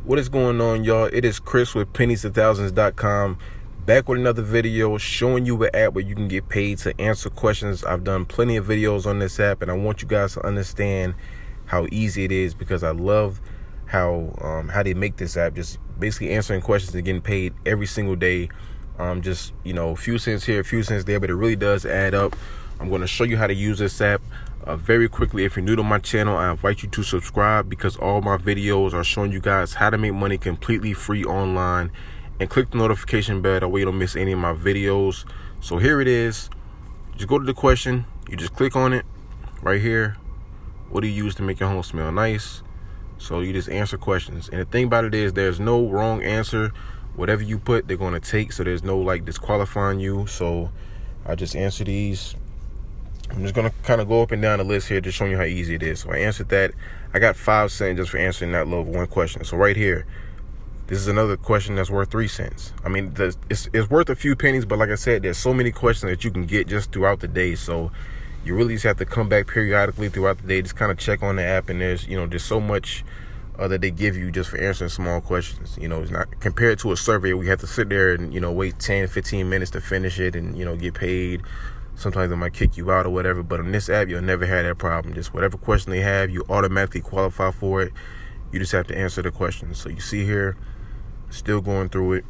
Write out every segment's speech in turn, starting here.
What is going on, y'all? It is Chris with pennies2000s.com, back with another video showing you an app where you can get paid to answer questions. I've done plenty of videos on this app, and I want you guys to understand how easy it is, because I love how they make this app. Just basically answering questions and getting paid every single day. Just, a few cents here, a few cents there, but it really does add up. I'm going to show you how to use this app very quickly. If you're new to my channel, I invite you to subscribe, because all my videos are showing you guys how to make money completely free online. And click the notification bell, that way you don't miss any of my videos. So here it is. Just go to the question. You just click on it right here. What do you use to make your home smell nice? So you just answer questions. And the thing about it is, there's no wrong answer. Whatever you put, they're going to take. So there's no disqualifying you. So I just answer these. I'm just going to kind of go up and down the list here, just showing you how easy it is. So I answered that. I got 5 cents just for answering that little one question. So right here, this is another question that's worth 3 cents. I mean, it's worth a few pennies, but like I said, there's so many questions that you can get just throughout the day. So you really just have to come back periodically throughout the day, just kind of check on the app. And there's so much that they give you just for answering small questions. It's not compared to a survey. We have to sit there and wait 10, 15 minutes to finish it and get paid. Sometimes they might kick you out or whatever, but on this app, you'll never have that problem. Just whatever question they have, you automatically qualify for it. You just have to answer the question. So you see here, still going through it.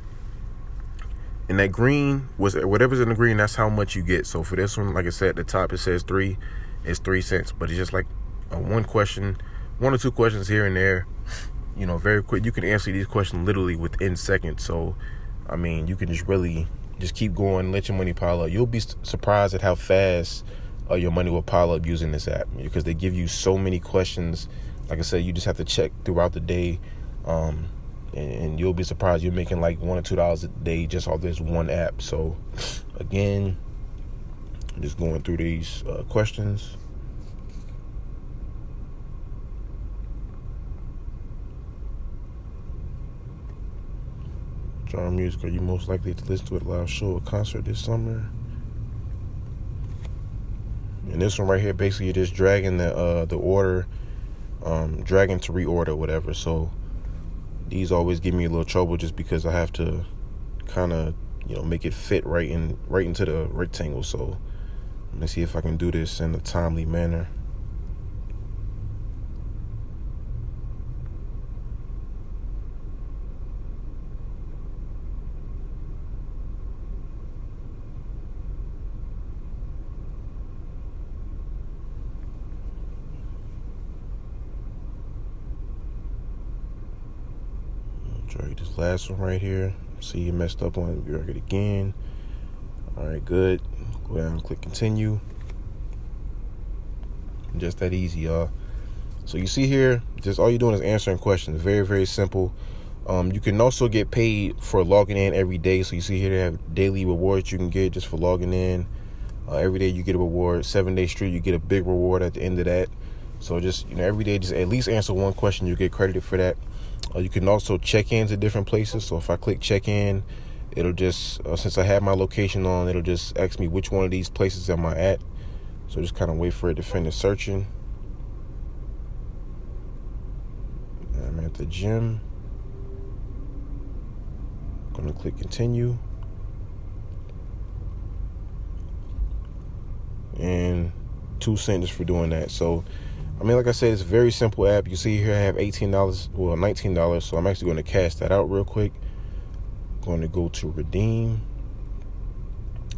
And that green, whatever's in the green, that's how much you get. So for this one, like I said, at the top it says 3, it's 3 cents. But it's just like one or two questions here and there. Very quick. You can answer these questions literally within seconds. So, I mean, you can just keep going, let your money pile up. You'll be surprised at how fast your money will pile up using this app, because they give you so many questions. Like I said, you just have to check throughout the day, and you'll be surprised. You're making like $1 or $2 a day just off this one app. So again, just going through these questions. Genre music are you most likely to listen to at a live show or concert this summer? And this one right here, basically you're just dragging the order, dragging to reorder, whatever. So these always give me a little trouble, just because I have to kind of make it fit right into the rectangle. So let me see if I can do this in a timely manner. Drag this last one right here. See, you messed up on it. Drag it again. All right, good. Go down and click continue. Just that easy, y'all. So you see here, just all you're doing is answering questions. Very, very simple. You can also get paid for logging in every day. So you see here, they have daily rewards you can get just for logging in. Every day you get a reward. 7 days straight, you get a big reward at the end of that. So just every day, just at least answer one question, you get credited for that. You can also check in to different places. So if I click check in, it'll just, since I have my location on, it'll just ask me which one of these places am I at. So just kind of wait for it to finish searching. I'm at the gym. I'm going to click continue. And 2 cents for doing that. So I mean, like I said, it's a very simple app. You see here I have $19, so I'm actually going to cash that out real quick. I'm going to go to redeem.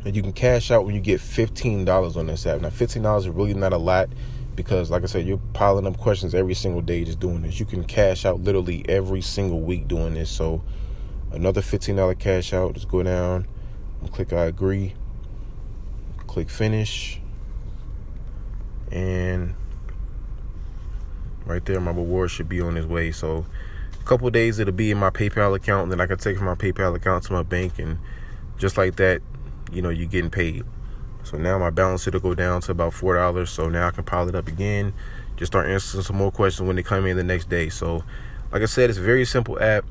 And you can cash out when you get $15 on this app. Now, $15 is really not a lot, because like I said, you're piling up questions every single day just doing this. You can cash out literally every single week doing this. So another $15 cash out. Just go down and click I agree. Click finish. And right there, my reward should be on its way. So a couple of days it'll be in my PayPal account, and then I can take from my PayPal account to my bank, and just like that, you're getting paid. So now my balance it'll go down to about $4. So now I can pile it up again, just start answering some more questions when they come in the next day. So like I said, it's a very simple app.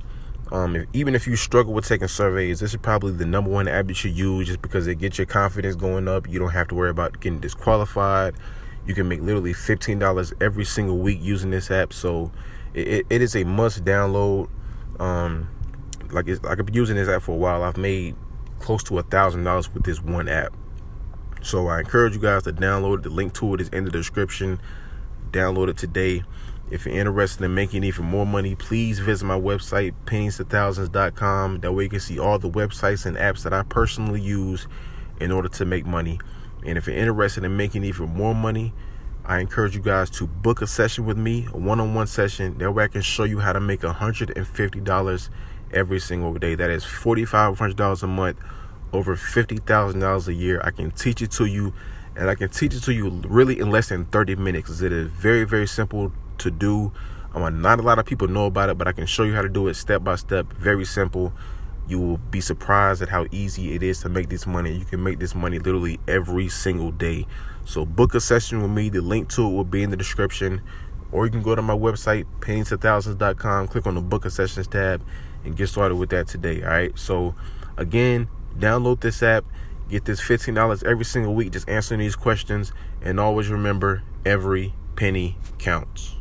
Even if you struggle with taking surveys, this is probably the #1 app you should use, just because it gets your confidence going up. You don't have to worry about getting disqualified. You can make literally $15 every single week using this app. So it is a must download. Like I've been using this app for a while. I've made close to $1,000 with this one app. So I encourage you guys to download it. The link to it is in the description. Download it today. If you're interested in making even more money, please visit my website, pennies2000s.com. That way you can see all the websites and apps that I personally use in order to make money. And if you're interested in making even more money, I encourage you guys to book a session with me, a one-on-one session. That way I can show you how to make $150 every single day. That is $4,500 a month, over $50,000 a year. I can teach it to you, and I can teach it to you really in less than 30 minutes. Because it is very, very simple to do. Not a lot of people know about it, but I can show you how to do it step by step. Very simple. You will be surprised at how easy it is to make this money. You can make this money literally every single day. So book a session with me. The link to it will be in the description, or you can go to my website, pennies2000s.com, click on the book a sessions tab, and get started with that today. All right. So again, download this app, get this $15 every single week just answering these questions, and always remember, every penny counts.